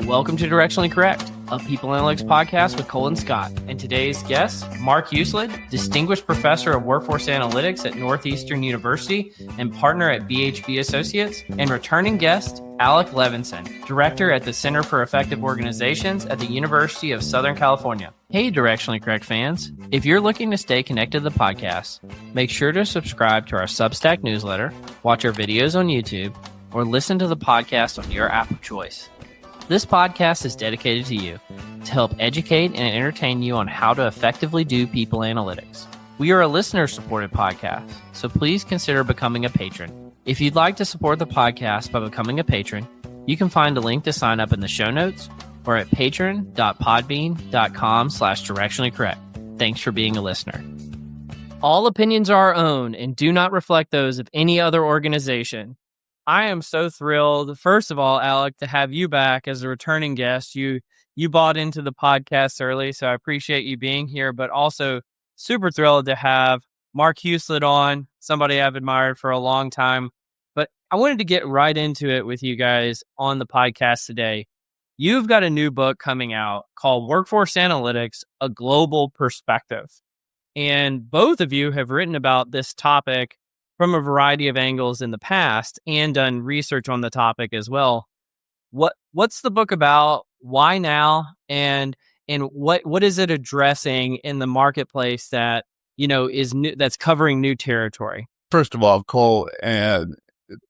Welcome to Directionally Correct, a people analytics podcast with Cole and Scott. And today's guest, Mark Huselid, Distinguished Professor of Workforce Analytics at Northeastern University and partner at BHB Associates, and returning guest, Alec Levenson, Director at the Center for Effective Organizations at the University of Southern California. Hey, Directionally Correct fans. If you're looking to stay connected to the podcast, make sure to subscribe to our Substack newsletter, watch our videos on YouTube, or listen to the podcast on your app of choice. This podcast is dedicated to you to help educate and entertain you on how to effectively do people analytics. We are a listener-supported podcast, so please consider becoming a patron. If you'd like to support the podcast by becoming a patron, you can find a link to sign up in the show notes or at patron.podbean.com/directionallycorrect. Thanks for being a listener. All opinions are our own and do not reflect those of any other organization. I am so thrilled, first of all, Alec, to have you back as a returning guest. You bought into the podcast early, so I appreciate you being here, but also super thrilled to have Mark Huselid on, somebody I've admired for a long time. But I wanted to get right into it with you guys on the podcast today. You've got a new book coming out called Workforce Analytics, A Global Perspective. And both of you have written about this topic from a variety of angles in the past and done research on the topic as well. What's the book about? Why now? And what is it addressing in the marketplace that, is new, that's covering new territory? First of all, Cole, and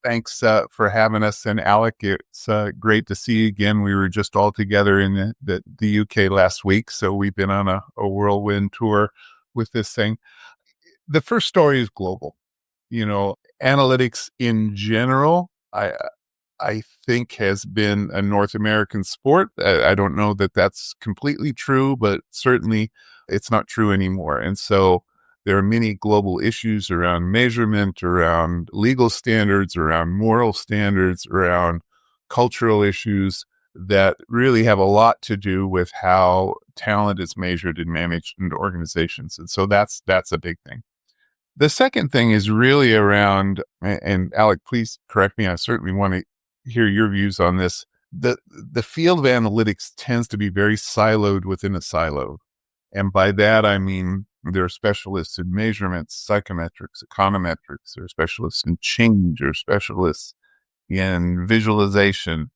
thanks for having us. And Alec, it's great to see you again. We were just all together in the UK last week, so we've been on a whirlwind tour with this thing. The first story is global. Analytics in general, I think has been a North American sport. I don't know that that's completely true, but certainly it's not true anymore. And so there are many global issues around measurement, around legal standards, around moral standards, around cultural issues that really have a lot to do with how talent is measured and managed in organizations. And so that's a big thing. The second thing is really around, and Alec, please correct me, I certainly want to hear your views on this. The field of analytics tends to be very siloed within a silo. And by that, I mean, there are specialists in measurements, psychometrics, econometrics, there are specialists in change, or specialists in visualization.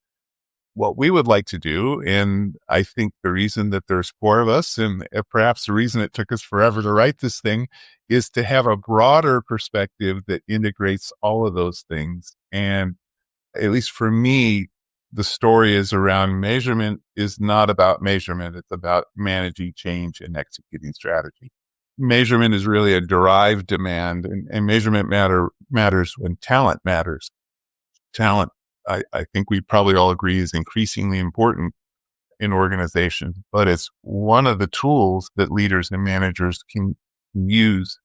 What we would like to do, and I think the reason that there's four of us, and perhaps the reason it took us forever to write this thing, is to have a broader perspective that integrates all of those things. And at least for me, the story is around measurement is not about measurement. It's about managing change and executing strategy. Measurement is really a derived demand, and measurement matters when talent matters. Talent, I think we probably all agree, is increasingly important in organizations, but it's one of the tools that leaders and managers can use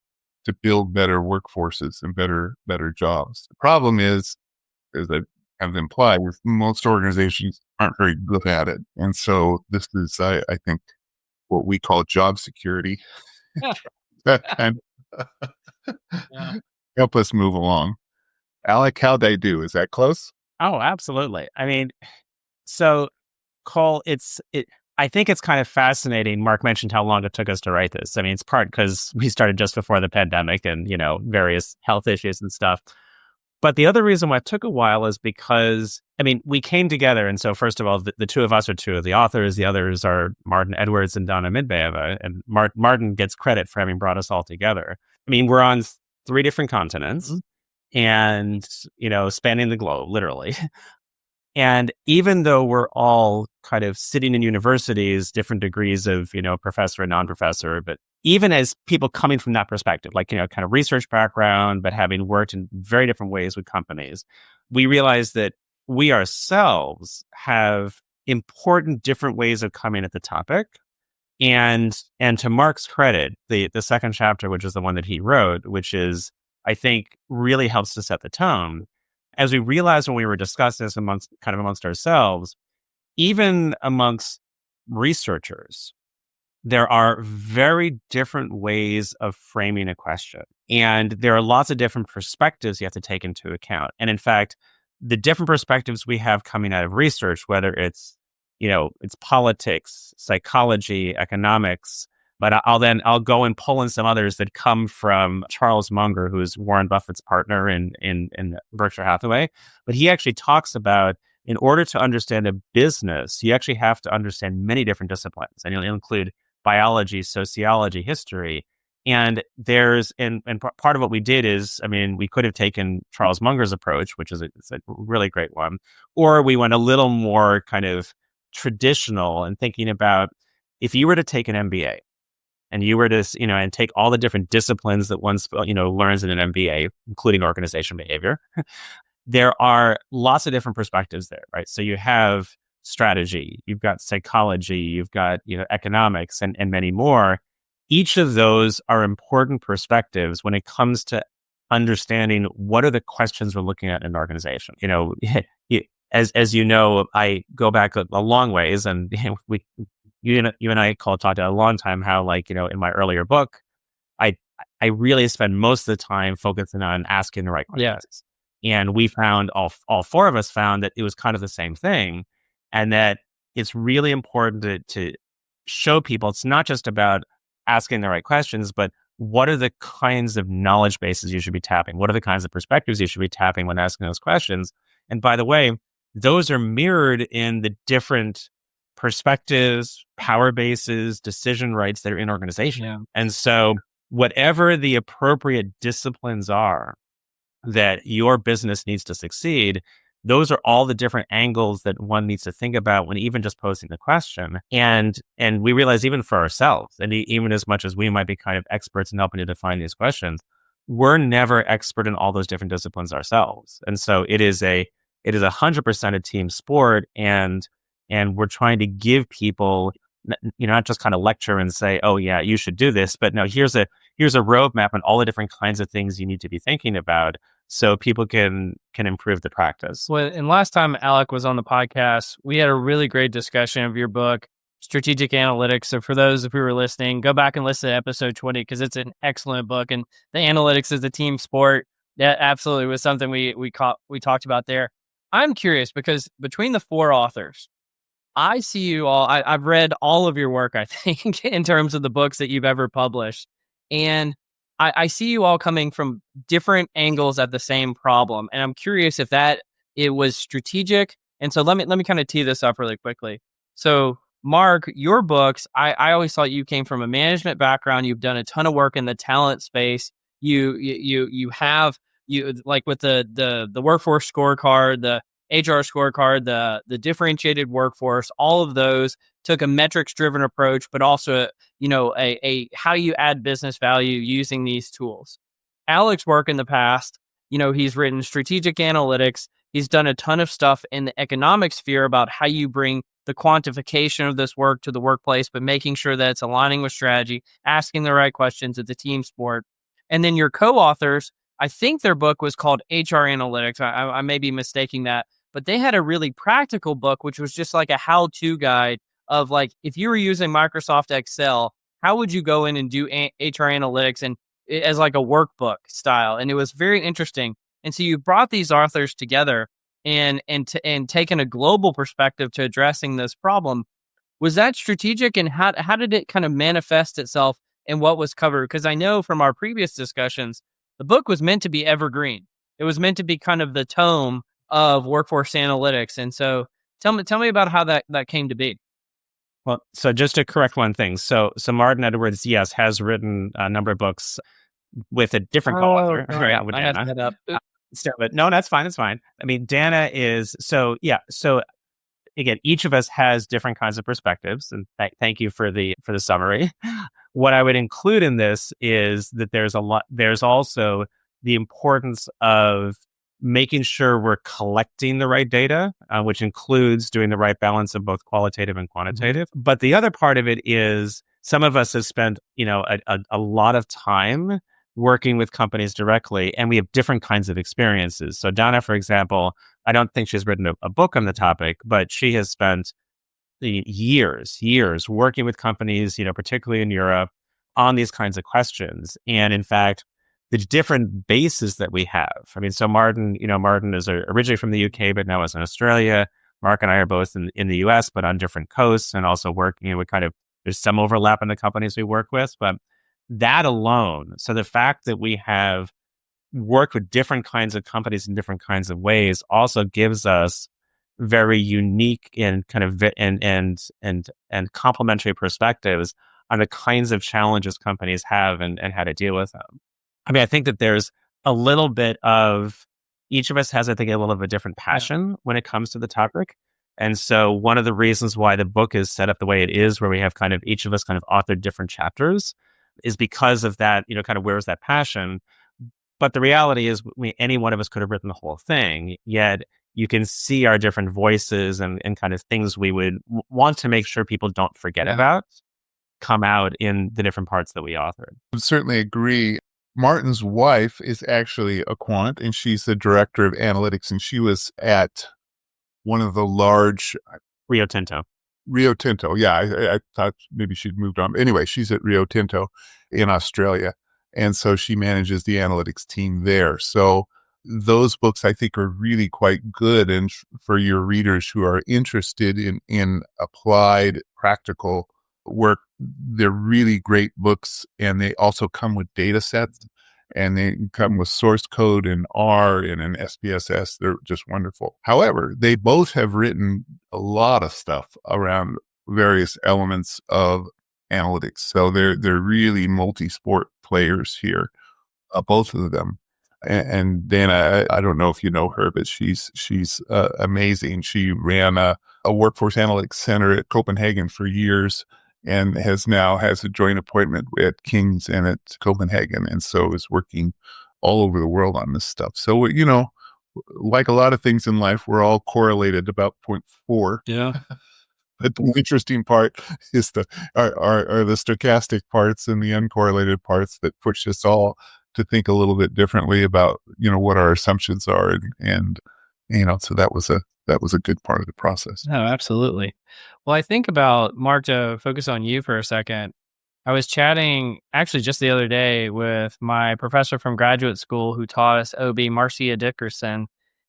to build better workforces and better jobs. The problem is, as I have implied, most organizations aren't very good at it. And so this is, I think, what we call job security. And help us move along. Alec, how'd I do? Is that close? Oh, absolutely. I mean, so Cole, I think it's kind of fascinating. Mark mentioned how long it took us to write this. I mean, it's part because we started just before the pandemic and, various health issues and stuff. But the other reason why it took a while is because, we came together. And so first of all, the two of us are two of the authors. The others are Martin Edwards and Donna Minbaeva. And Martin gets credit for having brought us all together. We're on 3 different continents. Mm-hmm. And, spanning the globe, literally. And even though we're all kind of sitting in universities, different degrees of, professor and non-professor, but even as people coming from that perspective, like, kind of research background, but having worked in very different ways with companies, we realize that we ourselves have important different ways of coming at the topic. And to Mark's credit, the second chapter, which is the one that he wrote, which is, I think, really helps to set the tone. As we realized when we were discussing this amongst ourselves, even amongst researchers, there are very different ways of framing a question. And there are lots of different perspectives you have to take into account. And in fact, the different perspectives we have coming out of research, whether it's it's politics, psychology, economics. But I'll go and pull in some others that come from Charles Munger, who is Warren Buffett's partner in Berkshire Hathaway. But he actually talks about, in order to understand a business, you actually have to understand many different disciplines, and it'll include biology, sociology, history. And part of what we did is, we could have taken Charles Munger's approach, which is it's a really great one, or we went a little more kind of traditional and thinking about, if you were to take an MBA and you were to, and take all the different disciplines that one, learns in an MBA, including organization behavior, there are lots of different perspectives there, right? So you have strategy, you've got psychology, you've got, economics and many more. Each of those are important perspectives when it comes to understanding what are the questions we're looking at in an organization. As you know, I go back a long ways, and you and I talked a long time how, in my earlier book, I really spend most of the time focusing on asking the right questions. Yeah. And we found, all four of us found that it was kind of the same thing, and that it's really important to show people it's not just about asking the right questions, but what are the kinds of knowledge bases you should be tapping? What are the kinds of perspectives you should be tapping when asking those questions? And by the way, those are mirrored in the different perspectives, power bases, decision rights that are in organization. Yeah. And so whatever the appropriate disciplines are that your business needs to succeed, those are all the different angles that one needs to think about when even just posing the question. And we realize, even for ourselves, and even as much as we might be kind of experts in helping to define these questions, we're never expert in all those different disciplines ourselves. And so it is 100% a team sport, and we're trying to give people, not just kind of lecture and say, oh yeah, you should do this, but no, here's a roadmap on all the different kinds of things you need to be thinking about, so people can improve the practice. Well, and last time Alec was on the podcast, we had a really great discussion of your book, Strategic Analytics. So for those of you who are listening, go back and listen to episode 20, because it's an excellent book. And the analytics is a team sport. That absolutely was something we talked about there. I'm curious, because between the four authors, I see you all, I've read all of your work, I think, in terms of the books that you've ever published. And I see you all coming from different angles at the same problem. And I'm curious if it was strategic. And so let me kind of tee this up really quickly. So Mark, your books, I always thought you came from a management background. You've done a ton of work in the talent space. You have like with the workforce scorecard, the HR scorecard, the differentiated workforce, all of those took a metrics driven approach, but also, a how you add business value using these tools. Alec's work in the past, he's written strategic analytics. He's done a ton of stuff in the economic sphere about how you bring the quantification of this work to the workplace, but making sure that it's aligning with strategy, asking the right questions. It's a team sport. And then your co-authors, I think their book was called HR Analytics. I may be mistaking that, but they had a really practical book, which was just like a how-to guide of, like, if you were using Microsoft Excel, how would you go in and do HR Analytics, and as like a workbook style. And it was very interesting. And so you brought these authors together and taken a global perspective to addressing this problem. Was that strategic, and how did it kind of manifest itself in what was covered? Because I know from our previous discussions, the book was meant to be evergreen. It was meant to be kind of the tome of workforce analytics. And so tell me about how that came to be. Well, so just to correct one thing. So Martin Edwards, yes, has written a number of books with a different co-author. Right. I had that up. But no, that's fine. It's fine. I mean, Dana is, so again, each of us has different kinds of perspectives, and thank you for the summary. What I would include in this is that there's also the importance of making sure we're collecting the right data, which includes doing the right balance of both qualitative and quantitative. Mm-hmm. But the other part of it is, some of us have spent, a lot of time working with companies directly, and we have different kinds of experiences. So Donna, for example, I don't think she's written a book on the topic, but she has spent years working with companies, particularly in Europe, on these kinds of questions. And in fact, the different bases that we have. I mean, so Martin is originally from the UK, but now is in Australia. Mark and I are both in the US, but on different coasts and also working, there's some overlap in the companies we work with, but that alone, so the fact that we have worked with different kinds of companies in different kinds of ways also gives us very unique and kind of and complementary perspectives on the kinds of challenges companies have and how to deal with them. I mean, I think that there's a little bit of each of us has, I think, a little of a different passion when it comes to the topic. And so one of the reasons why the book is set up the way it is, where we have kind of each of us kind of authored different chapters, is because of that, kind of where's that passion. But the reality is any one of us could have written the whole thing, yet you can see our different voices and kind of things we would want to make sure people don't forget about come out in the different parts that we authored. I certainly agree. Martin's wife is actually a quant, and she's the director of analytics, and she was at one of the large... Rio Tinto. Yeah. I thought maybe she'd moved on. Anyway, she's at Rio Tinto in Australia. And so she manages the analytics team there. So those books, I think, are really quite good. And for your readers who are interested in applied practical work, they're really great books. And they also come with data sets, and they come with source code in R and in SPSS. They're just wonderful. However, they both have written a lot of stuff around various elements of analytics. So they're really multi-sport players here, both of them. And Dana, I don't know if you know her, but she's amazing. She ran a workforce analytics center at Copenhagen for years, and has a joint appointment at King's and at Copenhagen, and so is working all over the world on this stuff. So, like a lot of things in life, we're all correlated about 0.4. Yeah. But the interesting part is are the stochastic parts and the uncorrelated parts that push us all to think a little bit differently about, what our assumptions are. And so that was a good part of the process. Oh, absolutely. Well, I think about, Mark, to focus on you for a second. I was chatting actually just the other day with my professor from graduate school who taught us OB, Marcia Dickerson,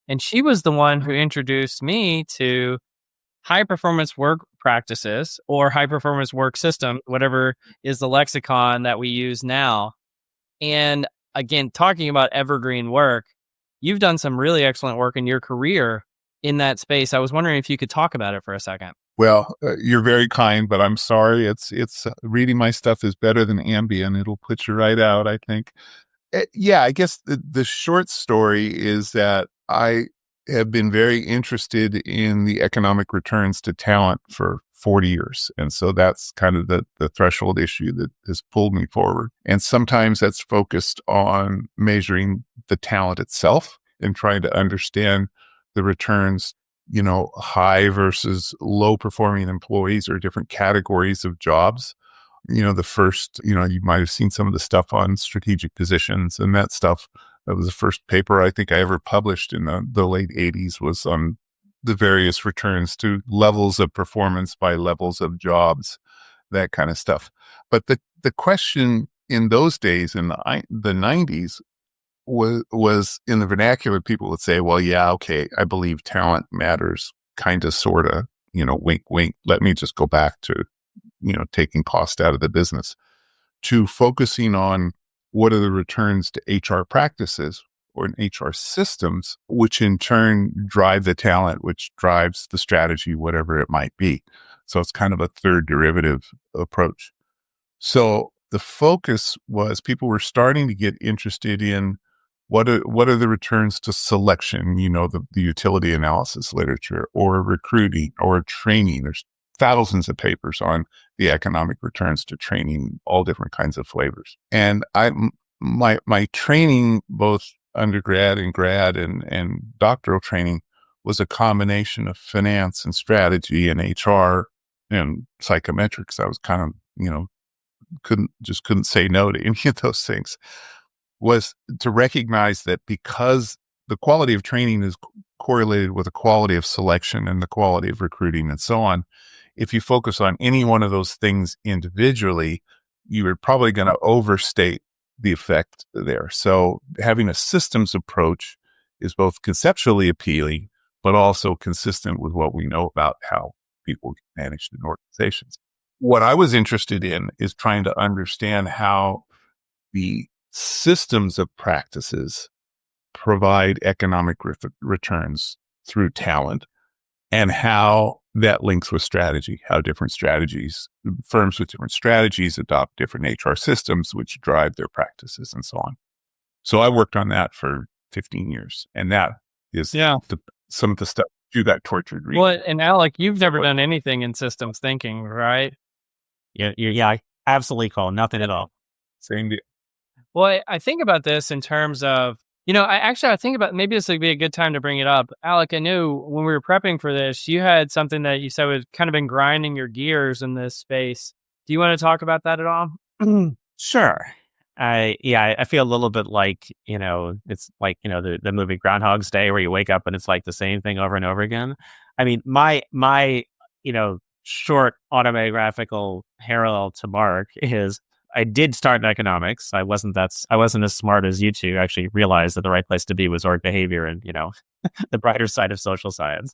and she was the one who introduced me to high performance work practices or high performance work system, whatever is the lexicon that we use now. And again, talking about evergreen work, you've done some really excellent work in your career in that space. I was wondering if you could talk about it for a second. Well, you're very kind, but I'm sorry. It's reading my stuff is better than Ambien. It'll put you right out, I think. I guess the short story is that I have been very interested in the economic returns to talent for 40 years. And so that's kind of the threshold issue that has pulled me forward. And sometimes that's focused on measuring the talent itself and trying to understand the returns, high versus low performing employees or different categories of jobs. The first, you might have seen some of the stuff on strategic positions and that stuff. That was the first paper I think I ever published in the late 80s, was on the various returns to levels of performance by levels of jobs, that kind of stuff. But the question in those days, in the 90s, was in the vernacular, people would say, well, yeah, okay, I believe talent matters, kind of, sort of, wink, wink. Let me just go back to, taking cost out of the business, to focusing on what are the returns to HR practices or in HR systems, which in turn drive the talent, which drives the strategy, whatever it might be. So it's kind of a third derivative approach. So the focus was people were starting to get interested in what are the returns to selection, the utility analysis literature, or recruiting or training. There's thousands of papers on the economic returns to training, all different kinds of flavors. And my training, both undergrad and grad and doctoral training, was a combination of finance and strategy and HR and psychometrics. I was kind of, couldn't say no to any of those things. Was to recognize that because the quality of training is correlated with the quality of selection and the quality of recruiting and so on, if you focus on any one of those things individually, you are probably going to overstate the effect there. So having a systems approach is both conceptually appealing, but also consistent with what we know about how people get managed in organizations. What I was interested in is trying to understand how the systems of practices provide economic returns through talent, and how that links with strategy, how different strategies, firms with different strategies adopt different HR systems, which drive their practices and so on. So I worked on that for 15 years. And that is some of the stuff you got tortured reading. Well, and Alec, you've never done anything in systems thinking, right? Yeah, absolutely, Cole. Nothing at all. Same deal. Well, I think about this in terms of, I think about maybe this would be a good time to bring it up. Alec, I knew when we were prepping for this, you had something that you said was kind of been grinding your gears in this space. Do you want to talk about that at all? Sure. I feel a little bit like, it's like, the movie Groundhog's Day, where you wake up and it's like the same thing over and over again. I mean, my short autobiographical parallel to Mark is I did start in economics. I wasn't as smart as you two. Actually realized that the right place to be was org behavior and, the brighter side of social science.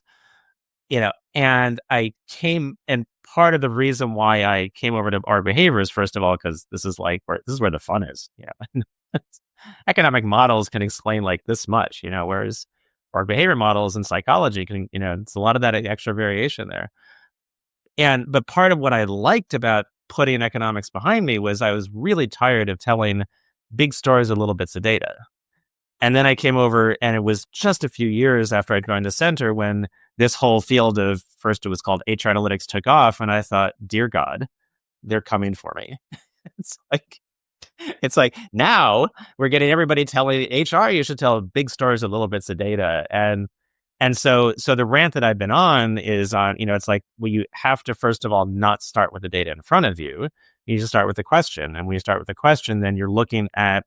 And I came, and part of the reason why I came over to org behavior is, first of all, because this is where the fun is. Economic models can explain like this much, whereas org behavior models in psychology can, it's a lot of that extra variation there. But part of what I liked about putting economics behind me was I was really tired of telling big stories of little bits of data. And then I came over, and it was just a few years after I joined the center when this whole field of, first it was called HR analytics, took off. And I thought, dear God, they're coming for me. It's like now we're getting everybody telling HR, you should tell big stories of little bits of data. And so the rant that I've been on is on, it's like, well, you have to, first of all, not start with the data in front of you. You need to start with the question. And when you start with the question, then you're looking at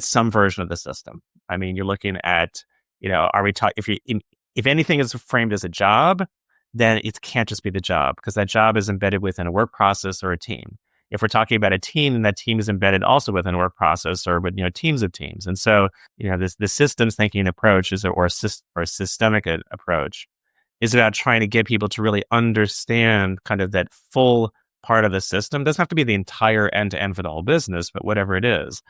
some version of the system. I mean, you're looking at, are we talking, if anything is framed as a job, then it can't just be the job, because that job is embedded within a work process or a team. If we're talking about a team, then that team is embedded also within a work process or with, teams of teams. And so, the systems thinking approach or a systemic approach is about trying to get people to really understand kind of that full part of the system. It doesn't have to be the entire end-to-end for the whole business, but whatever it is.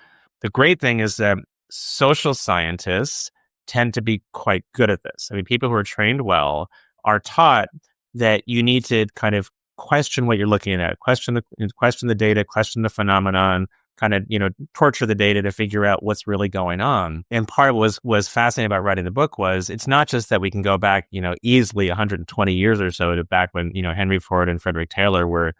The great thing is that social scientists tend to be quite good at this. I mean, people who are trained well are taught that you need to kind of question what you're looking at, question the data, question the phenomenon, kind of, torture the data to figure out what's really going on. And part of what was fascinating about writing the book was it's not just that we can go back, easily 120 years or so to back when, Henry Ford and Frederick Taylor were,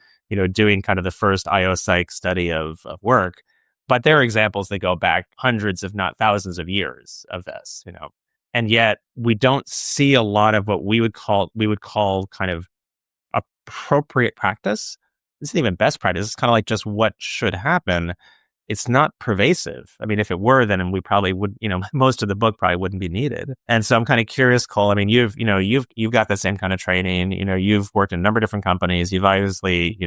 doing kind of the first IO psych study of work. But there are examples that go back hundreds, if not thousands of years of this, and yet we don't see a lot of what we would call kind of appropriate practice. This isn't even best practice. It's kind of like just what should happen. It's not pervasive. I mean, if it were, then we probably would, most of the book probably wouldn't be needed. And so I'm kind of curious, Cole. I mean, you've got the same kind of training. You've worked in a number of different companies. You've obviously,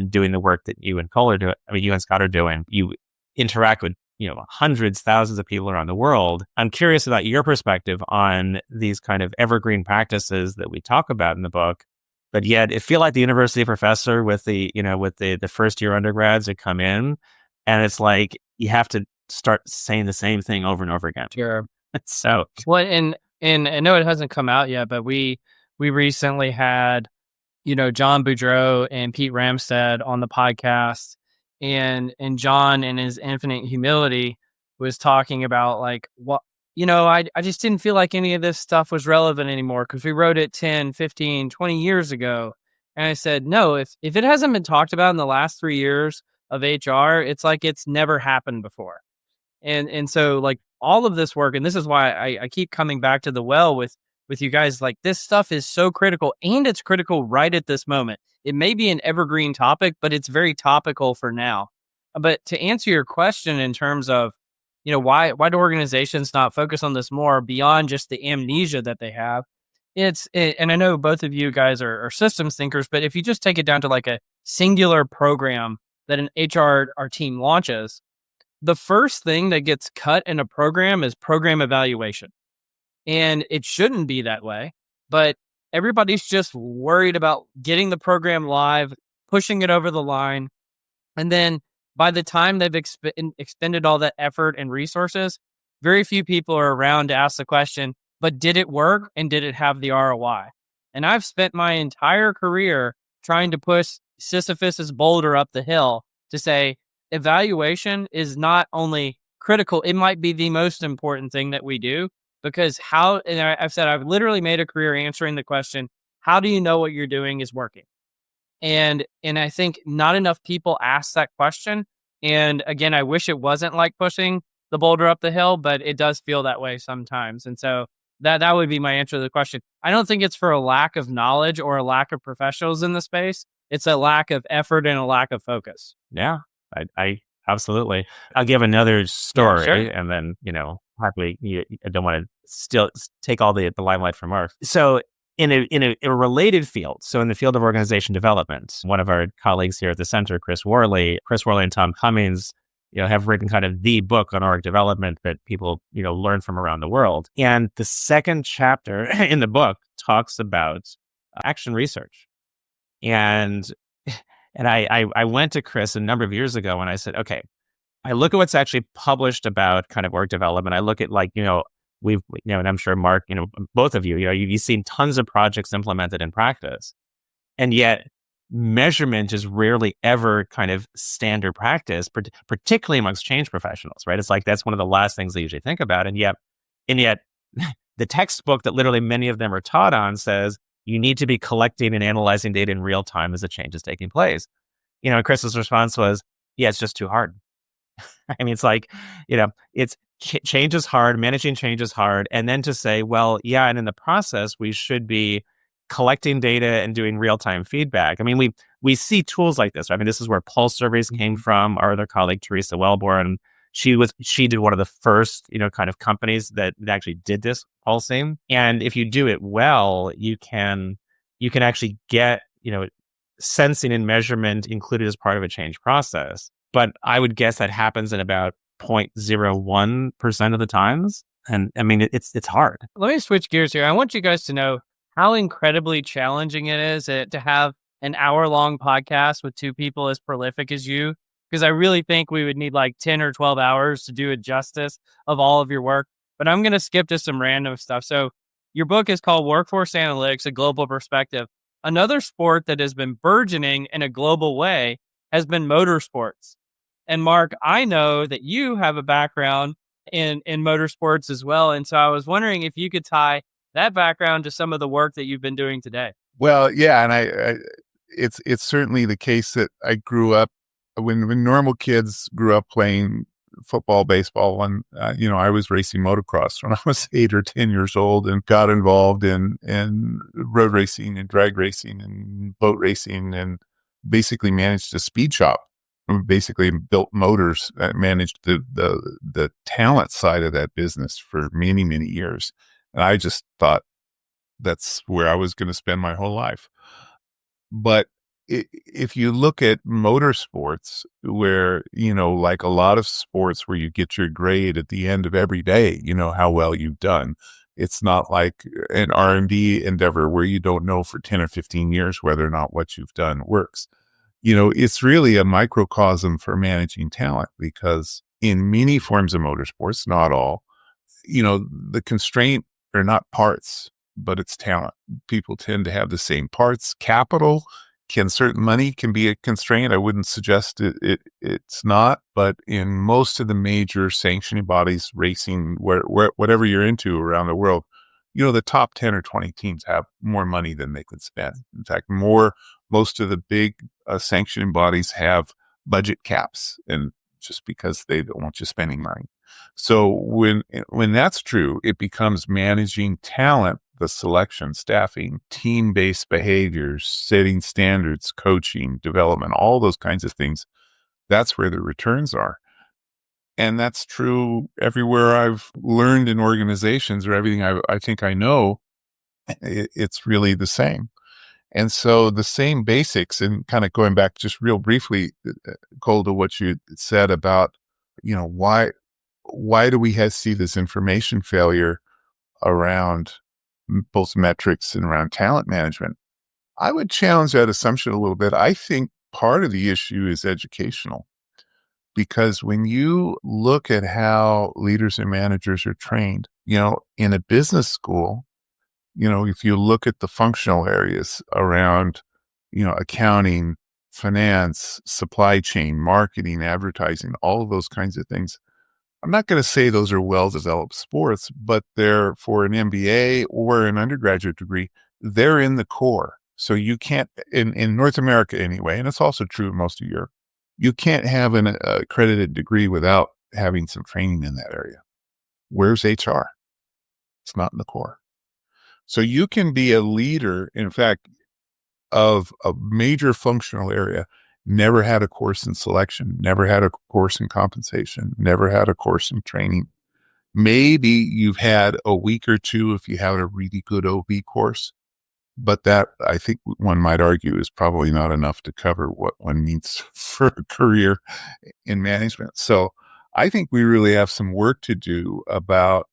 doing the work that you and Cole are doing. I mean, you and Scott are doing. You interact with, hundreds, thousands of people around the world. I'm curious about your perspective on these kind of evergreen practices that we talk about in the book. But yet, it feel like the university professor with the first year undergrads that come in, and it's like you have to start saying the same thing over and over again. Sure. So well, and I know it hasn't come out yet, but we recently had, John Boudreau and Pete Ramstad on the podcast, and John, in his infinite humility, was talking about like what. I just didn't feel like any of this stuff was relevant anymore because we wrote it 10, 15, 20 years ago. And I said, no, if it hasn't been talked about in the last 3 years of HR, it's like it's never happened before. And so like all of this work, and this is why I keep coming back to the well with you guys, like this stuff is so critical, and it's critical right at this moment. It may be an evergreen topic, but it's very topical for now. But to answer your question in terms of, why do organizations not focus on this more beyond just the amnesia that they have? And I know both of you guys are systems thinkers, but if you just take it down to like a singular program that an HR team launches, the first thing that gets cut in a program is program evaluation. And it shouldn't be that way, but everybody's just worried about getting the program live, pushing it over the line. And then by the time they've expended all that effort and resources, very few people are around to ask the question, but did it work and did it have the ROI? And I've spent my entire career trying to push Sisyphus's boulder up the hill to say evaluation is not only critical, it might be the most important thing that we do, because I've said I've literally made a career answering the question, how do you know what you're doing is working? And I think not enough people ask that question. And again, I wish it wasn't like pushing the boulder up the hill, but it does feel that way sometimes. And so that would be my answer to the question. I don't think it's for a lack of knowledge or a lack of professionals in the space. It's a lack of effort and a lack of focus. Yeah, I absolutely. I'll give another story, sure. and then happily, I don't want to still take all the limelight from Mark. So in a related field, so in the field of organization development, one of our colleagues here at the center, Chris Worley and Tom Cummings, have written kind of the book on org development that people, learn from around the world. And the second chapter in the book talks about action research. And I went to Chris a number of years ago and I said, okay, I look at what's actually published about kind of org development. I look at we've, and I'm sure Mark, both of you've seen tons of projects implemented in practice. And yet measurement is rarely ever kind of standard practice, particularly amongst change professionals, right? It's like, that's one of the last things they usually think about. And yet the textbook that literally many of them are taught on says, you need to be collecting and analyzing data in real time as the change is taking place. And Chris's response was, yeah, it's just too hard. I mean, it's like, change is hard, managing change is hard. And then to say, well, yeah, and in the process, we should be collecting data and doing real-time feedback. I mean, we see tools like this. Right? I mean, this is where pulse surveys came from. Our other colleague, Teresa Wellborn, she did one of the first, kind of companies that actually did this pulsing. And if you do it well, you can actually get, sensing and measurement included as part of a change process. But I would guess that happens in about 0.01% of the times. And I mean, it's hard. Let me switch gears here. I want you guys to know how incredibly challenging it is to have an hour-long podcast with two people as prolific as you, because I really think we would need like 10 or 12 hours to do a justice of all of your work. But I'm going to skip to some random stuff. So your book is called Workforce Analytics, A Global Perspective. Another sport that has been burgeoning in a global way has been motorsports. And Mark, I know that you have a background in motorsports as well. And so I was wondering if you could tie that background to some of the work that you've been doing today. Well, yeah, and it's certainly the case that I grew up when normal kids grew up playing football, baseball, and I was racing motocross when I was 8 or 10 years old, and got involved in road racing and drag racing and boat racing, and basically managed a speed shop. Basically built motors, managed the talent side of that business for many, many years. And I just thought that's where I was going to spend my whole life. But if you look at motorsports, where, like a lot of sports where you get your grade at the end of every day, how well you've done. It's not like an R&D endeavor where you don't know for 10 or 15 years whether or not what you've done works. It's really a microcosm for managing talent, because in many forms of motorsports, not all, the constraint are not parts, but it's talent. People tend to have the same parts. Capital money can be a constraint. I wouldn't suggest it's not, but in most of the major sanctioning bodies, racing, whatever you're into around the world, the top 10 or 20 teams have more money than they could spend. In fact, most of the big sanctioning bodies have budget caps, and just because they don't want you spending money. So when that's true, it becomes managing talent, the selection, staffing, team-based behaviors, setting standards, coaching, development, all those kinds of things. That's where the returns are. And that's true everywhere I've learned in organizations, or everything I think I know, it's really the same. And so the same basics, and kind of going back just real briefly, Cole, to what you said about, why do we see this information failure? around both metrics and around talent management. I would challenge that assumption a little bit. I think part of the issue is educational, because when you look at how leaders and managers are trained, in a business school, if you look at the functional areas around, accounting, finance, supply chain, marketing, advertising, all of those kinds of things, I'm not going to say those are well-developed sports, but they're, for an MBA or an undergraduate degree, they're in the core. So you can't, in North America anyway, and it's also true in most of Europe, you can't have an accredited degree without having some training in that area. Where's HR? It's not in the core. So you can be a leader, in fact, of a major functional area, never had a course in selection, never had a course in compensation, never had a course in training. Maybe you've had a week or two if you have a really good OB course, but that, I think one might argue, is probably not enough to cover what one needs for a career in management. So I think we really have some work to do about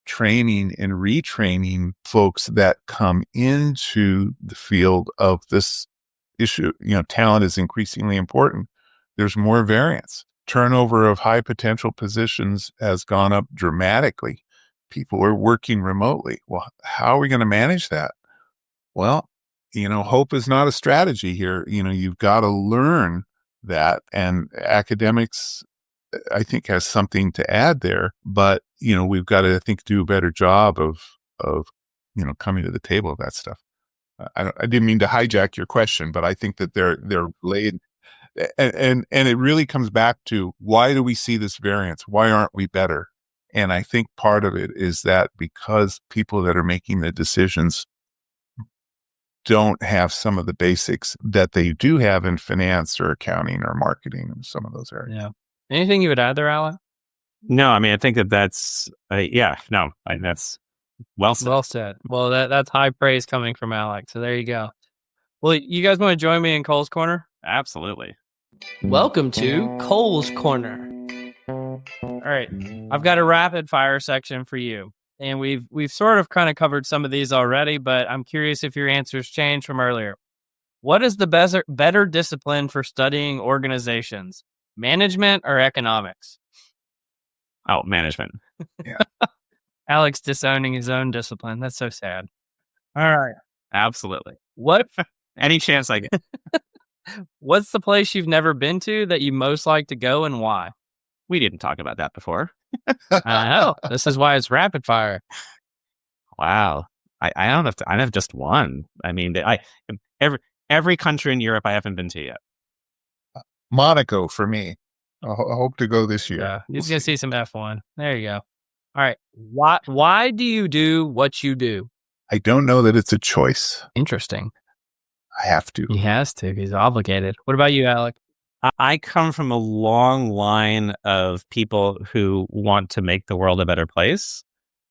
training and retraining folks that come into the field of this issue. Talent is increasingly important. There's more variance. Turnover of high potential positions has gone up dramatically. People are working remotely. Well, how are we going to manage that? Well, hope is not a strategy here. You've got to learn that, and academics, I think, has something to add there, but, we've got to, I think, do a better job of coming to the table of that stuff. I didn't mean to hijack your question, but I think that they're related, and it really comes back to, why do we see this variance? Why aren't we better? And I think part of it is that because people that are making the decisions don't have some of the basics that they do have in finance or accounting or marketing and some of those areas. Yeah. Anything you would add there, Alec? No, I mean, I think that's that's well said. Well said. Well, that's high praise coming from Alec. So there you go. Well, you guys want to join me in Cole's Corner? Absolutely. Welcome to Cole's Corner. All right, I've got a rapid fire section for you, and we've sort of kind of covered some of these already, but I'm curious if your answers changed from earlier. What is the better discipline for studying organizations? Management or economics? Oh, management. Yeah. Alex disowning his own discipline. That's so sad. All right. Absolutely. What? Any chance I get. What's the place you've never been to that you most like to go, and why? We didn't talk about that before. I know. This is why it's rapid fire. Wow. I don't have just one. I mean, every country in Europe I haven't been to yet. Monaco for me. I hope to go this year. Yeah, he's going to see some F1. There you go. All right. Why do you do what you do? I don't know that it's a choice. Interesting. I have to. He has to. He's obligated. What about you, Alec? I come from a long line of people who want to make the world a better place.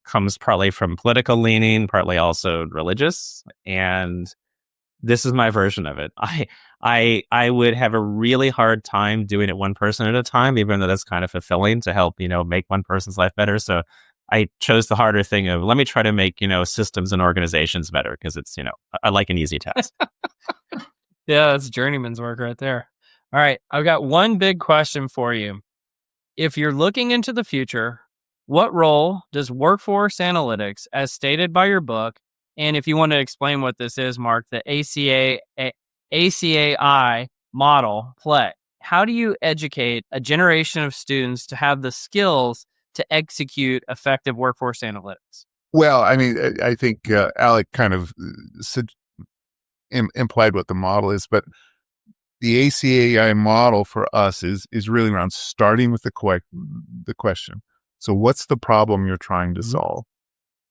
Comes partly from political leaning, partly also religious. And this is my version of it. I would have a really hard time doing it one person at a time, even though that's kind of fulfilling to help, make one person's life better. So I chose the harder thing of, let me try to make, systems and organizations better, because it's, I like an easy task. Yeah, that's journeyman's work right there. All right. I've got one big question for you. If you're looking into the future, what role does workforce analytics, as stated by your book, and if you want to explain what this is, Mark, the ACAI model play? How do you educate a generation of students to have the skills to execute effective workforce analytics? Well, I mean, I think Alec kind of implied what the model is, but the ACAI model for us is really around starting with the question. So what's the problem you're trying to solve?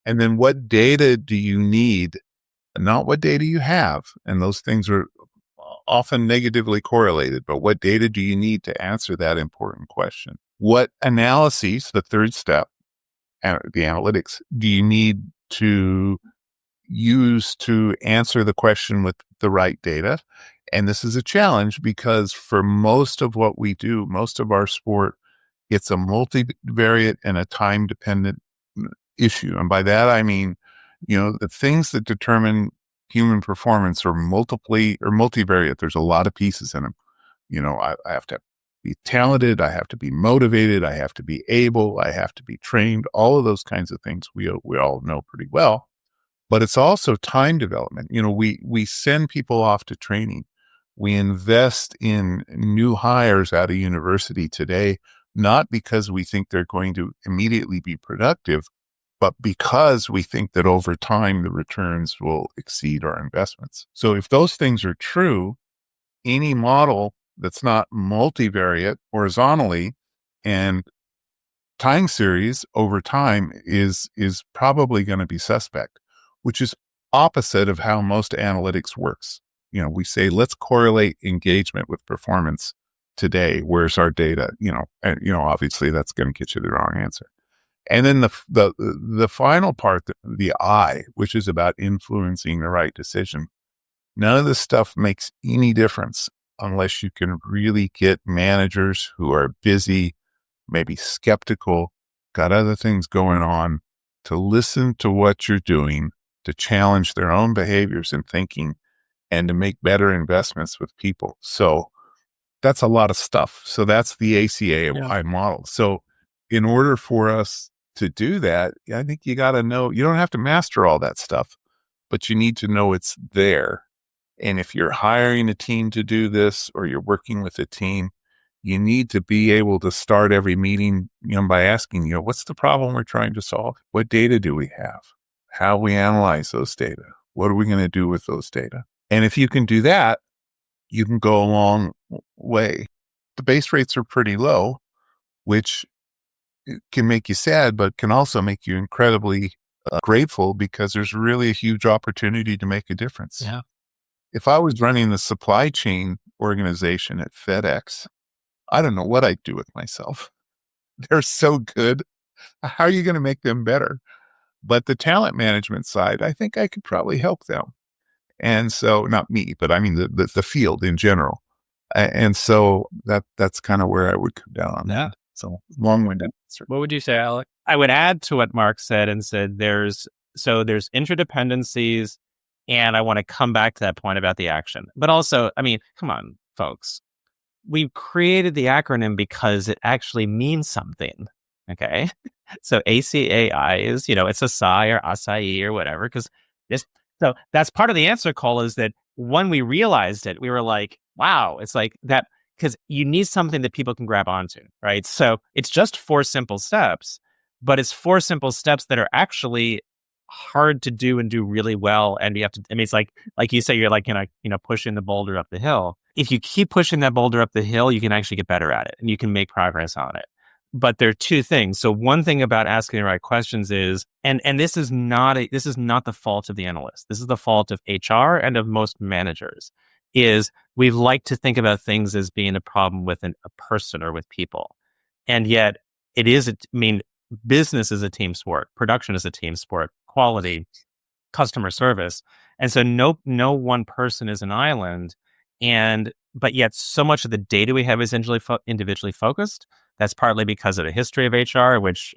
And then what data do you need, not what data you have? And those things are often negatively correlated, but what data do you need to answer that important question? What analyses, the third step, the analytics, do you need to use to answer the question with the right data? And this is a challenge because for most of what we do, most of our sport, it's a multivariate and a time-dependent issue. And by that, I mean, the things that determine human performance are multivariate. There's a lot of pieces in them. I have to be talented. I have to be motivated. I have to be able. I have to be trained. All of those kinds of things we all know pretty well. But it's also time development. We send people off to training. We invest in new hires out of university today, not because we think they're going to immediately be productive, but because we think that over time the returns will exceed our investments. So if those things are true, any model that's not multivariate horizontally and time series over time is probably going to be suspect, which is opposite of how most analytics works. We say, let's correlate engagement with performance today. Where's our data? Obviously that's going to get you the wrong answer. And then the final part, the I, which is about influencing the right decision. None of this stuff makes any difference unless you can really get managers who are busy, maybe skeptical, got other things going on, to listen to what you're doing, to challenge their own behaviors and thinking, and to make better investments with people. So that's a lot of stuff. So that's the ACAI model. So in order for us to do that, I think you got to know, you don't have to master all that stuff, but you need to know it's there. And if you're hiring a team to do this, or you're working with a team, you need to be able to start every meeting, by asking, what's the problem we're trying to solve? What data do we have? How we analyze those data? What are we going to do with those data? And if you can do that, you can go a long way. The base rates are pretty low, which can make you sad, but can also make you incredibly grateful, because there's really a huge opportunity to make a difference. Yeah. If I was running the supply chain organization at FedEx, I don't know what I'd do with myself. They're so good. How are you going to make them better? But the talent management side, I think I could probably help them. And so, not me, but I mean the field in general. And so that's kind of where I would come down on that. So long-winded answer. What would you say, Alec? I would add to what Mark said and said there's interdependencies, and I want to come back to that point about the action. But also, I mean, come on, folks. We've created the acronym because it actually means something. Okay. So ACAI is, it's acai or acai or whatever, because so that's part of the answer, Cole, is that when we realized it, we were like, wow, it's like that, because you need something that people can grab onto, right? So it's just 4 simple steps, but it's 4 simple steps that are actually hard to do and do really well. And you have to, I mean, it's like you say, you're like, pushing the boulder up the hill. If you keep pushing that boulder up the hill, you can actually get better at it and you can make progress on it. But there are 2 things. So one thing about asking the right questions is, and this is not the fault of the analyst. This is the fault of HR and of most managers, is we like to think about things as being a problem with a person or with people. And yet business is a team sport. Production is a team sport. Quality, customer service. And so no one person is an island. But yet so much of the data we have is individually focused. That's partly because of the history of HR, which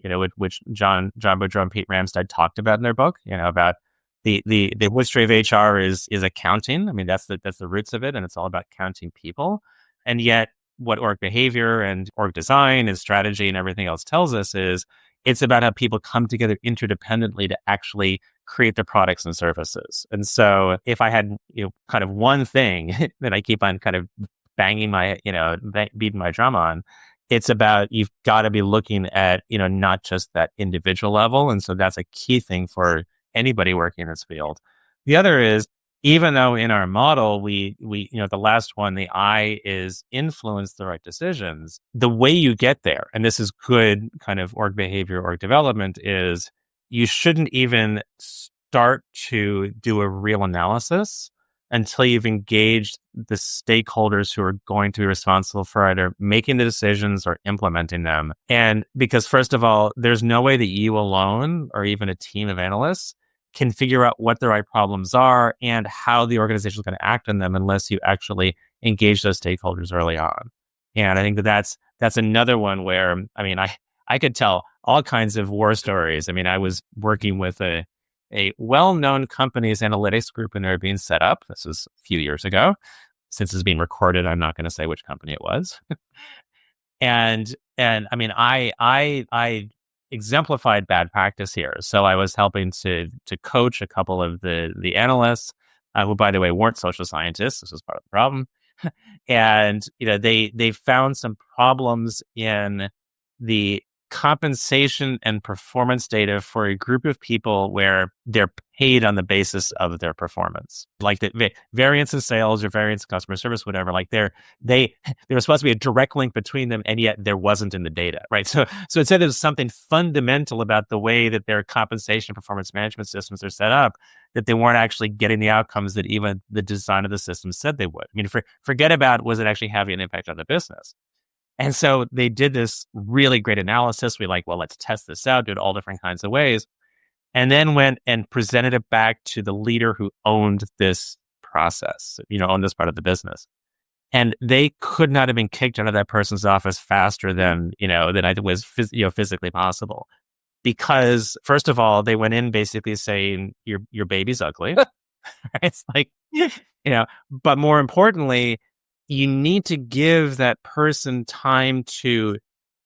John Boudreau and Pete Ramstad talked about in their book, about the history of HR is accounting. I mean, that's the roots of it. And it's all about counting people. And yet what org behavior and org design and strategy and everything else tells us is it's about how people come together interdependently to actually create their products and services. And so if I had, kind of one thing that I keep on kind of banging my, beating my drum on, it's about, you've got to be looking at, not just that individual level. And so that's a key thing for anybody working in this field. The other is, even though in our model, we the last one, the I is influence the right decisions, the way you get there, and this is good kind of org behavior, org development, is you shouldn't even start to do a real analysis until you've engaged the stakeholders who are going to be responsible for either making the decisions or implementing them. And because first of all, there's no way that you alone or even a team of analysts can figure out what the right problems are and how the organization is going to act on them unless you actually engage those stakeholders early on. And I think that's another one where, I mean, I could tell all kinds of war stories. I mean, I was working with a well-known company's analytics group when they were being set up. This was a few years ago. Since it's being recorded, I'm not going to say which company it was. and I mean, I exemplified bad practice here. So I was helping to coach a couple of the analysts, who, by the way, weren't social scientists. This was part of the problem. And they found some problems in the compensation and performance data for a group of people where they're paid on the basis of their performance, like the variance in sales or variance in customer service, whatever. Like there was supposed to be a direct link between them, and yet there wasn't in the data, right? So it said there's something fundamental about the way that their compensation and performance management systems are set up, that they weren't actually getting the outcomes that even the design of the system said they would. I mean, forget about was it actually having an impact on the business. And so they did this really great analysis. We well, let's test this out, do it all different kinds of ways. And then went and presented it back to the leader who owned this process, owned this part of the business. And they could not have been kicked out of that person's office faster than I was physically possible. Because first of all, they went in basically saying, your baby's ugly. It's but more importantly, you need to give that person time to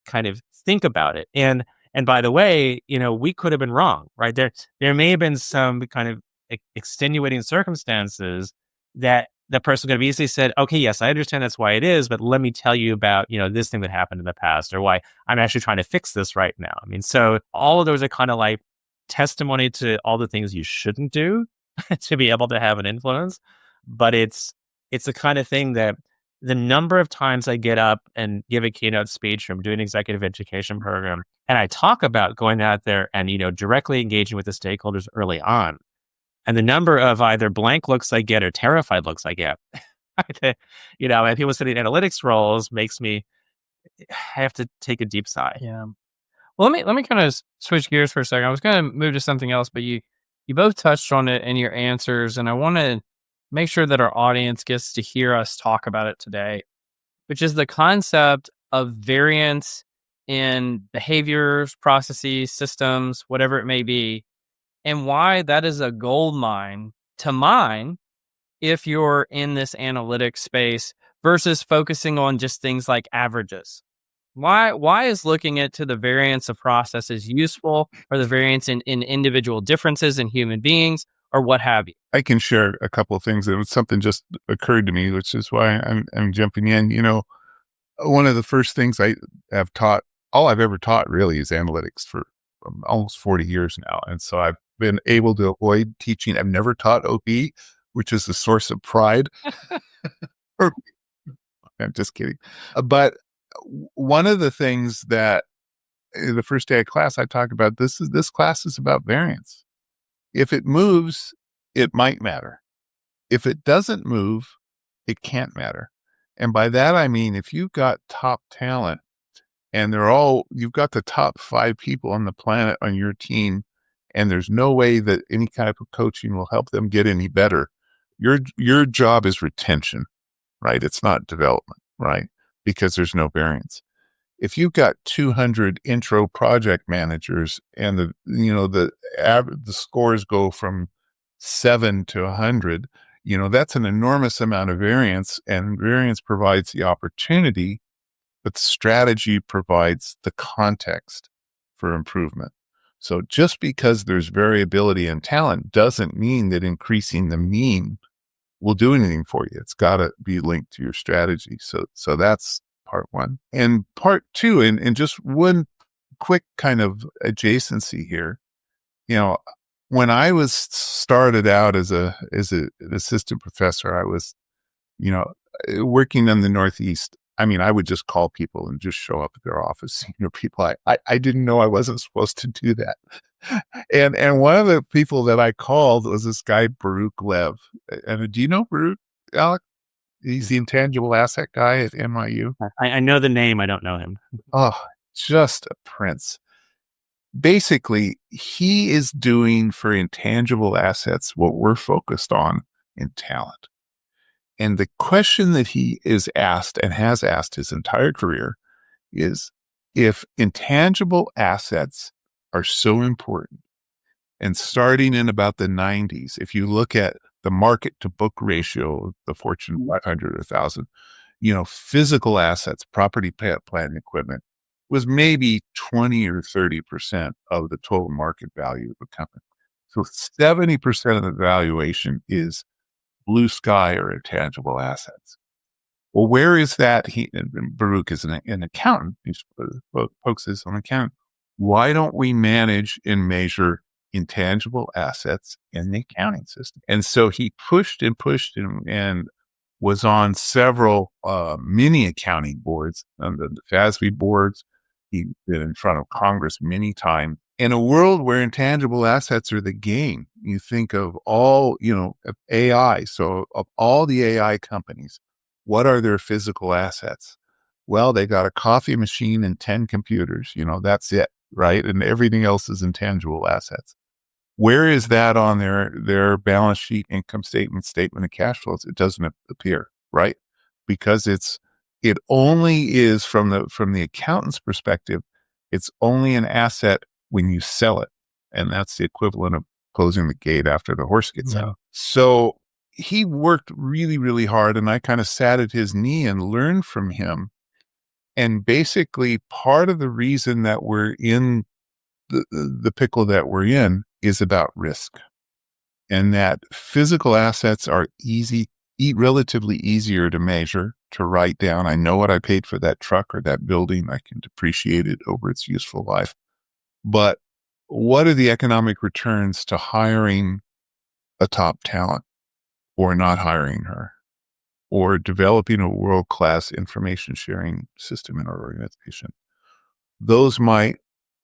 kind of think about it. And by the way, we could have been wrong, right? There may have been some kind of extenuating circumstances that the person could have easily said, okay, yes, I understand that's why it is, but let me tell you about, this thing that happened in the past, or why I'm actually trying to fix this right now. I mean, so all of those are kind of like testimony to all the things you shouldn't do to be able to have an influence. But it's the kind of thing that the number of times I get up and give a keynote speech from doing an executive education program, and I talk about going out there and, directly engaging with the stakeholders early on, and the number of either blank looks I get or terrified looks I get, and people sitting in analytics roles makes me have to take a deep sigh. Yeah. Well, let me kind of switch gears for a second. I was going to move to something else, but you both touched on it in your answers, and I want to make sure that our audience gets to hear us talk about it today, which is the concept of variance in behaviors, processes, systems, whatever it may be, and why that is a gold mine to mine if you're in this analytics space versus focusing on just things like averages. Why is looking into the variance of processes useful, or the variance in individual differences in human beings, or what have you? I can share a couple of things. It was something just occurred to me, which is why I'm jumping in. One of the first things I have taught, all I've ever taught really, is analytics for almost 40 years now. And so I've been able to avoid teaching. I've never taught OB, which is a source of pride. I'm just kidding. But one of the things that the first day of class I talked about, this class is about variance. If it moves, it might matter. If it doesn't move, it can't matter. And by that, I mean, if you've got top talent and you've got the top 5 people on the planet on your team, and there's no way that any kind of coaching will help them get any better, your job is retention, right? It's not development, right? Because there's no variance. If you've got 200 intro project managers and the scores go from 7 to 100, that's an enormous amount of variance, and variance provides the opportunity, but strategy provides the context for improvement. So just because there's variability in talent doesn't mean that increasing the mean will do anything for you. It's got to be linked to your strategy. So that's part one. And part two, and just one quick kind of adjacency here, when I was started out as an assistant professor, I was, working in the Northeast. I mean, I would just call people and just show up at their office. People, I didn't know I wasn't supposed to do that. And one of the people that I called was this guy, Baruch Lev. And do you know Baruch, Alec? He's the intangible asset guy at NYU. I know the name. I don't know him. Oh, just a prince. Basically, he is doing for intangible assets what we're focused on in talent. And the question that he is asked and has asked his entire career is, if intangible assets are so important, and starting in about the 90s, if you look at the market to book ratio of the Fortune 500 or 1,000, physical assets, property, plant, and equipment was maybe 20 or 30% of the total market value of a company. So 70% of the valuation is blue sky or intangible assets. Well, where is that? Baruch is an accountant. He focuses on accounting. Why don't we manage and measure intangible assets in the accounting system? And so he pushed and was on several mini accounting boards, the FASB boards. He's been in front of Congress many times. In a world where intangible assets are the game, you think of all, of AI. So of all the AI companies, what are their physical assets? Well, they got a coffee machine and 10 computers, that's it, right? And everything else is intangible assets. Where is that on their balance sheet, income statement of cash flows? It doesn't appear, right? Because it only is from the accountant's perspective, it's only an asset when you sell it. And that's the equivalent of closing the gate after the horse gets out. So he worked really, really hard, and I kind of sat at his knee and learned from him. And basically part of the reason that we're in the pickle that we're in is about risk, and that physical assets are relatively easier to measure, to write down. I know what I paid for that truck or that building. I can depreciate it over its useful life. But what are the economic returns to hiring a top talent or not hiring her, or developing a world-class information sharing system in our organization? Those might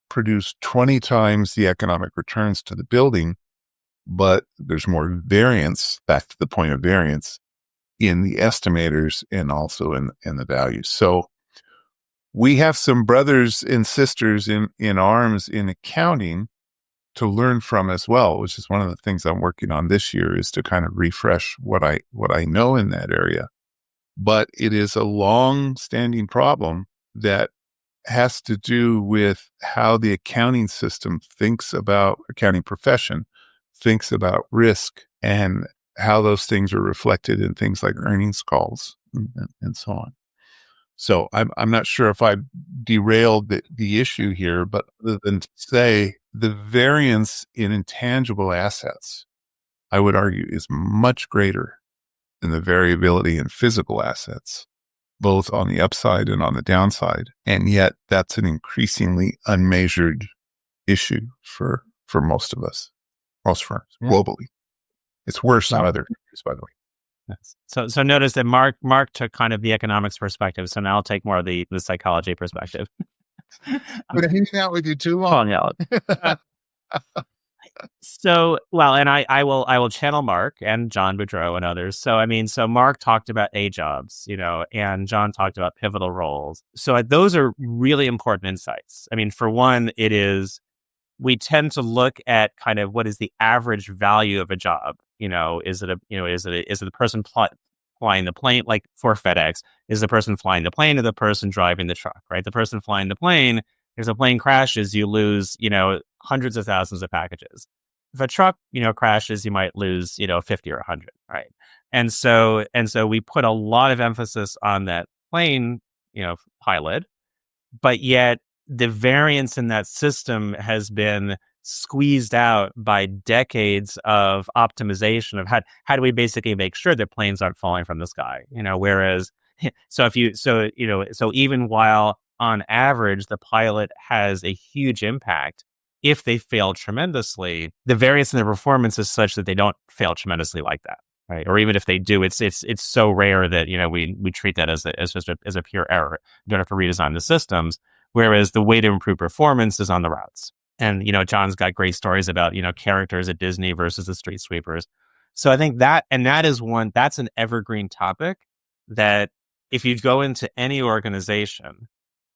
produce 20 times the economic returns to the building, but there's more variance, back to the point of variance, in the estimators and also in the values. So we have some brothers and sisters in arms in accounting to learn from as well, which is one of the things I'm working on this year, is to kind of refresh what I know in that area. But it is a long-standing problem that has to do with how the accounting system accounting profession thinks about risk, and how those things are reflected in things like earnings calls and so on. So I'm not sure if I derailed the issue here, but other than to say the variance in intangible assets, I would argue, is much greater than the variability in physical assets, both on the upside and on the downside. And yet that's an increasingly unmeasured issue for most of us, most firms globally. It's worse in other countries, by the way. Yes. So notice that Mark took kind of the economics perspective. So now I'll take more of the psychology perspective. But hanging out with you too long. And I will channel Mark and John Boudreau and others. So Mark talked about A jobs, and John talked about pivotal roles. So those are really important insights. I mean, for one, we tend to look at kind of what is the average value of a job. Is it the person flying the plane, like for FedEx? Is the person flying the plane or the person driving the truck? Right, the person flying the plane. If a plane crashes, you lose hundreds of thousands of packages. If a truck crashes, you might lose 50 or 100. Right, and so we put a lot of emphasis on that plane pilot, but yet the variance in that system has been squeezed out by decades of optimization of how do we basically make sure that planes aren't falling from the sky, whereas so even while on average the pilot has a huge impact, if they fail tremendously, the variance in their performance is such that they don't fail tremendously like that, right? Or even if they do, it's so rare that we treat that as a pure error. You don't have to redesign the systems. Whereas the way to improve performance is on the routes. And, John's got great stories about, characters at Disney versus the street sweepers. So I think that's an evergreen topic that if you go into any organization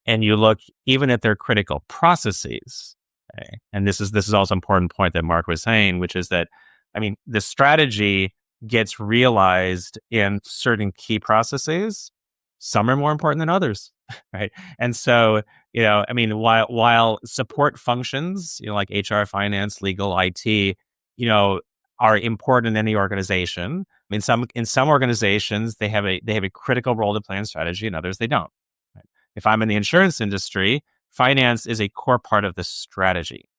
and you look even at their critical processes, okay, and this is also an important point that Mark was saying, which is that, the strategy gets realized in certain key processes. Some are more important than others, right? And so, I mean, while support functions, like HR, finance, legal, IT, are important in any organization. In some organizations, they have a critical role to plan strategy, and others they don't. Right? If I'm in the insurance industry, finance is a core part of the strategy,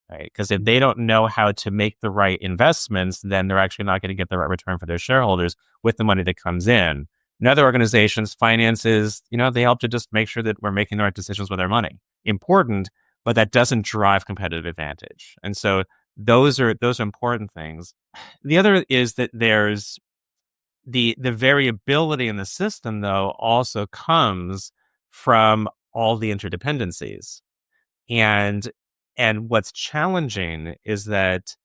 right? Because if they don't know how to make the right investments, then they're actually not going to get the right return for their shareholders with the money that comes in. In other organizations, finances, they help to just make sure that we're making the right decisions with our money. Important, but that doesn't drive competitive advantage. And so those are important things. The other is that there's the variability in the system, though, also comes from all the interdependencies. And what's challenging is that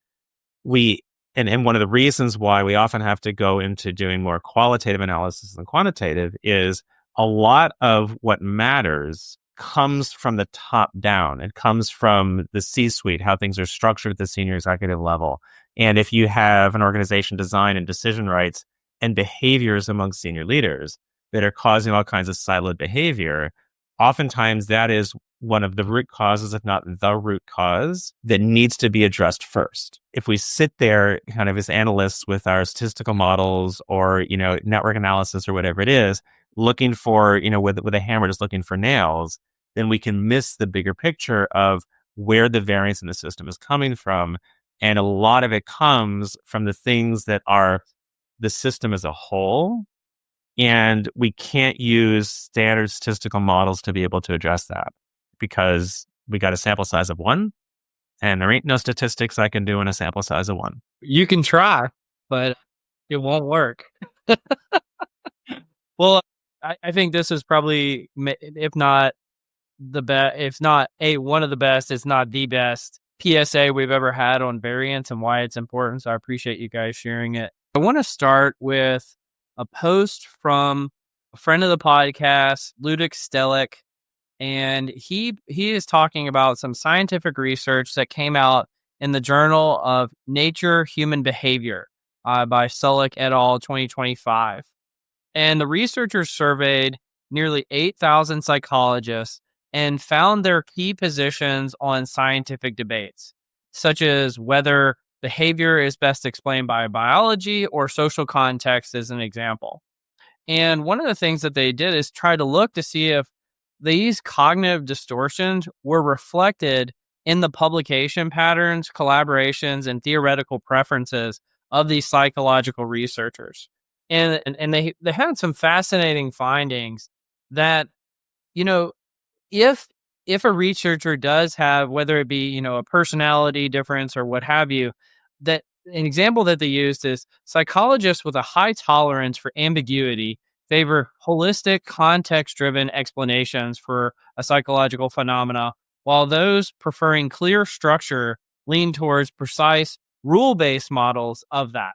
and one of the reasons why we often have to go into doing more qualitative analysis than quantitative is a lot of what matters comes from the top down. It comes from the C-suite, how things are structured at the senior executive level. And if you have an organization design and decision rights and behaviors among senior leaders that are causing all kinds of siloed behavior, oftentimes that is one of the root causes, if not the root cause, that needs to be addressed first. If we sit there kind of as analysts with our statistical models or, network analysis or whatever it is, looking for, with a hammer, just looking for nails, then we can miss the bigger picture of where the variance in the system is coming from. And a lot of it comes from the things that are the system as a whole. And we can't use standard statistical models to be able to address that because we got a sample size of 1 and there ain't no statistics I can do in a sample size of 1. You can try, but it won't work. Well, I think this is probably, if not the best, if not one of the best, it's not the best PSA we've ever had on variance and why it's important. So I appreciate you guys sharing it. I want to start with a post from a friend of the podcast, Ludic Stellick, and he is talking about some scientific research that came out in the Journal of Nature Human Behavior by Stellick et al. 2025. And the researchers surveyed nearly 8,000 psychologists and found their key positions on scientific debates, such as whether behavior is best explained by biology or social context, as an example. And one of the things that they did is try to look to see if these cognitive distortions were reflected in the publication patterns, collaborations, and theoretical preferences of these psychological researchers. And they had some fascinating findings that, if a researcher does have, whether it be, a personality difference or what have you, that an example that they used is psychologists with a high tolerance for ambiguity favor holistic, context-driven explanations for a psychological phenomena, while those preferring clear structure lean towards precise, rule-based models of that.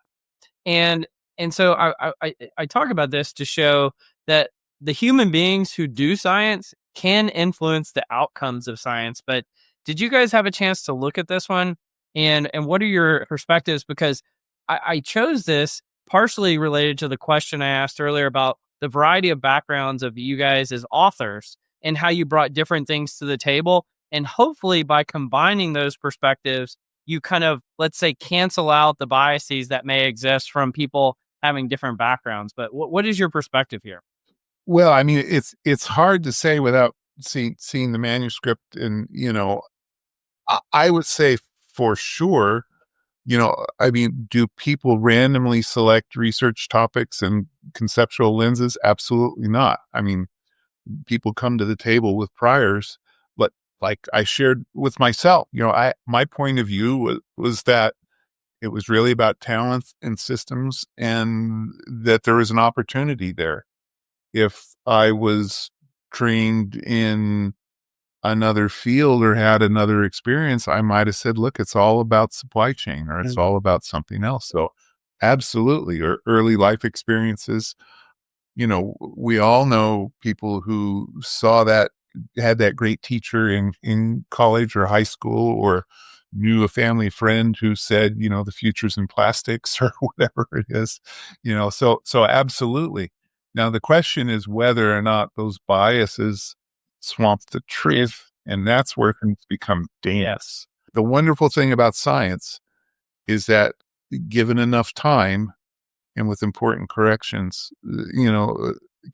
And so I talk about this to show that the human beings who do science can influence the outcomes of science. But did you guys have a chance to look at this one? And what are your perspectives? Because I chose this partially related to the question I asked earlier about the variety of backgrounds of you guys as authors and how you brought different things to the table. And hopefully by combining those perspectives, you kind of, let's say, cancel out the biases that may exist from people having different backgrounds. But what is your perspective here? Well, I mean, it's hard to say without seeing the manuscript, and I would say for sure, I mean, do people randomly select research topics and conceptual lenses? Absolutely not. I mean, people come to the table with priors, but like I shared with myself, my point of view was that it was really about talent and systems, and that there was an opportunity there. If I was trained in another field or had another experience, I might have said, look, it's all about supply chain, or it's all about something else. So absolutely. Or early life experiences. We all know people who had that great teacher in college or high school, or knew a family friend who said, the future's in plastics or whatever it is, so absolutely. Now, the question is whether or not those biases swamp the truth. And that's where things become dangerous. The wonderful thing about science is that given enough time and with important corrections,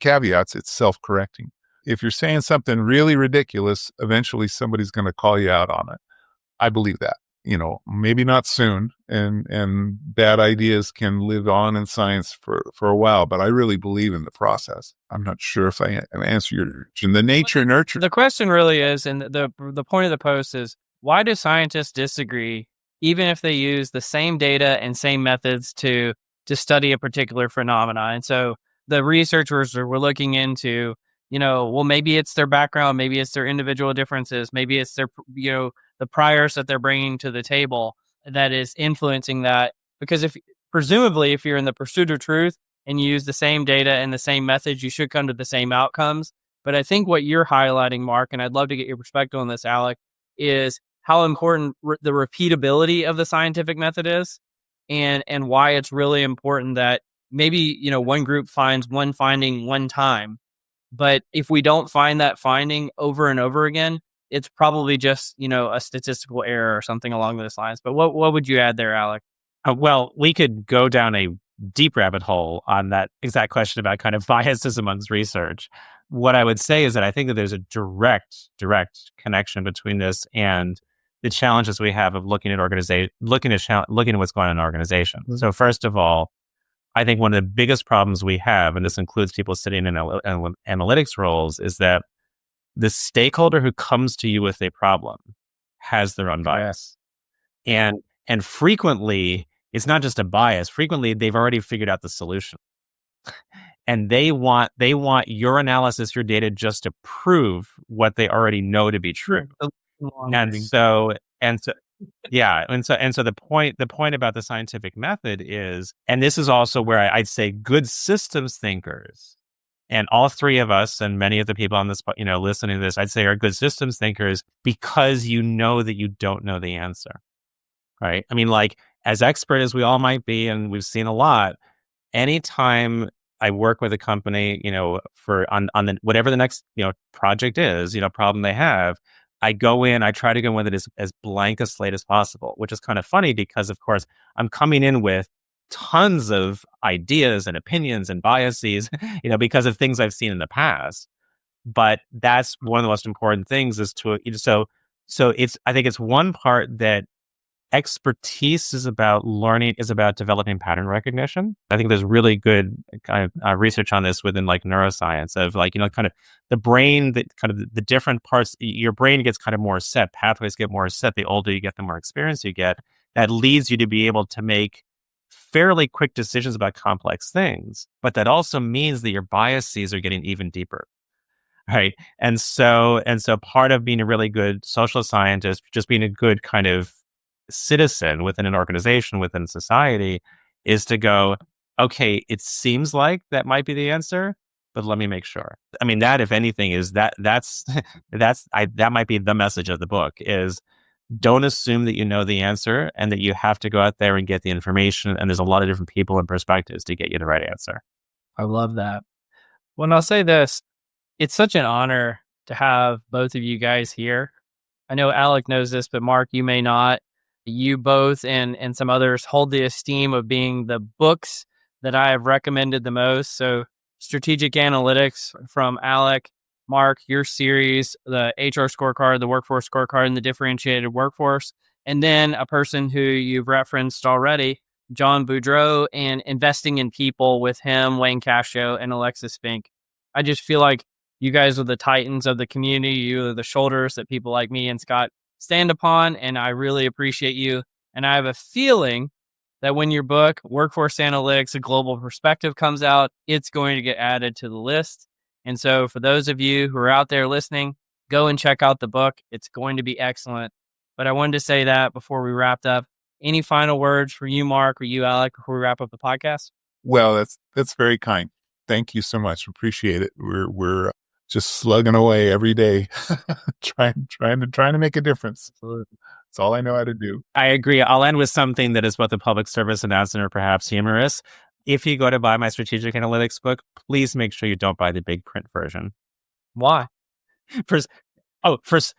caveats, it's self-correcting. If you're saying something really ridiculous, eventually somebody's going to call you out on it. I believe that, maybe not soon. And bad ideas can live on in science for a while, but I really believe in the process. I'm not sure if I answer your question. The nature nurture. The question really is, and the point of the post is, why do scientists disagree, even if they use the same data and same methods to study a particular phenomena? And so the researchers were looking into, well, maybe it's their background, maybe it's their individual differences, maybe it's their, the priors that they're bringing to the table that is influencing that. Because presumably, if you're in the pursuit of truth and you use the same data and the same methods, you should come to the same outcomes. But I think what you're highlighting, Mark, and I'd love to get your perspective on this, Alec, is how important the repeatability of the scientific method is, and why it's really important that maybe, one group finds one finding one time, but if we don't find that finding over and over again, it's probably just, a statistical error or something along those lines. But what would you add there, Alec? Well, we could go down a deep rabbit hole on that exact question about kind of biases amongst research. What I would say is that I think that there's a direct connection between this and the challenges we have of looking at what's going on in an organization. Mm-hmm. So first of all, I think one of the biggest problems we have, and this includes people sitting in analytics roles, is that the stakeholder who comes to you with a problem has their own bias. And frequently, it's not just a bias. Frequently, they've already figured out the solution. And they want your analysis, your data, just to prove what they already know to be true. And so the point about the scientific method is, and this is also where I'd say good systems thinkers, and all three of us and many of the people on this, listening to this, I'd say are good systems thinkers because you know that you don't know the answer, right? I mean, like, as expert as we all might be, and we've seen a lot, anytime I work with a company, on whatever the next, project is, problem they have, I try to go in with it as blank a slate as possible, which is kind of funny because, of course, I'm coming in with tons of ideas and opinions and biases, because of things I've seen in the past. But that's one of the most important things is I think it's one part that expertise is about learning, is about developing pattern recognition. I think there's really good kind of research on this within like neuroscience of like, kind of the brain, that kind of the different parts, your brain gets kind of more set, pathways get more set. The older you get, the more experience you get. That leads you to be able to make fairly quick decisions about complex things. But that also means that your biases are getting even deeper. Right. And so part of being a really good social scientist, just being a good kind of citizen within an organization, within society, is to go, okay, it seems like that might be the answer, but let me make sure. I mean, that, if anything, is that might be the message of the book is don't assume that you know the answer and that you have to go out there and get the information. And there's a lot of different people and perspectives to get you the right answer. I love that. Well, and I'll say this, it's such an honor to have both of you guys here. I know Alec knows this, but Mark, you may not. You both and some others hold the esteem of being the books that I have recommended the most. So Strategic Analytics from Alec, Mark, your series, the HR scorecard, the workforce scorecard, and the differentiated workforce. And then a person who you've referenced already, John Boudreau, and Investing in People with him, Wayne Cascio, and Alexis Fink. I just feel like you guys are the titans of the community. You are the shoulders that people like me and Scott stand upon, and I really appreciate you. And I have a feeling that when your book, Workforce Analytics, A Global Perspective, comes out, it's going to get added to the list. And so for those of you who are out there listening, go and check out the book. It's going to be excellent. But I wanted to say that before we wrapped up. Any final words for you, Mark, or you, Alec, before we wrap up the podcast? Well, that's very kind. Thank you so much. Appreciate it. We're just slugging away every day, trying to make a difference. Absolutely. That's all I know how to do. I agree. I'll end with something that is both a public service announcement or perhaps humorous. If you go to buy my strategic analytics book, please make sure you don't buy the big print version. Why? for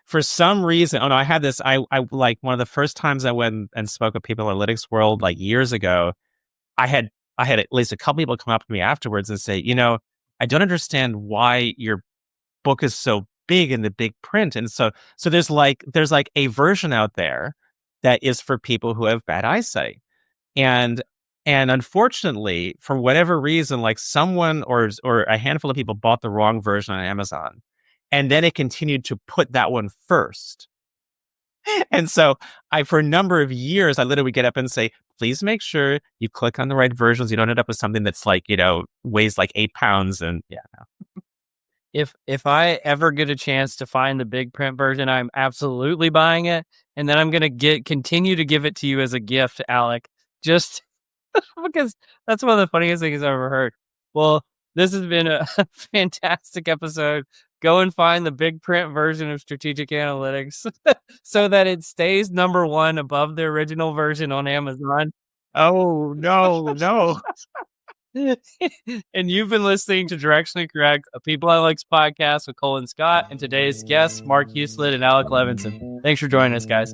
for some reason. Oh no, I had this. I like one of the first times I went and spoke at People Analytics World like years ago. I had at least a couple people come up to me afterwards and say, I don't understand why your book is so big in the big print. And so there's like a version out there that is for people who have bad eyesight. And unfortunately, for whatever reason, like someone or a handful of people bought the wrong version on Amazon. And then it continued to put that one first. And so for a number of years, I literally would get up and say, please make sure you click on the right versions. You don't end up with something that's like, weighs like 8 pounds. And yeah. If I ever get a chance to find the big print version, I'm absolutely buying it. And then I'm going to continue to give it to you as a gift, Alec, just because that's one of the funniest things I've ever heard. Well, this has been a fantastic episode. Go and find the big print version of Strategic Analytics so that it stays number one above the original version on Amazon. Oh, no. And you've been listening to Directionally Correct, a People Analytics podcast with Colin Scott, and today's guests, Mark Huselid and Alec Levenson. Thanks for joining us, guys.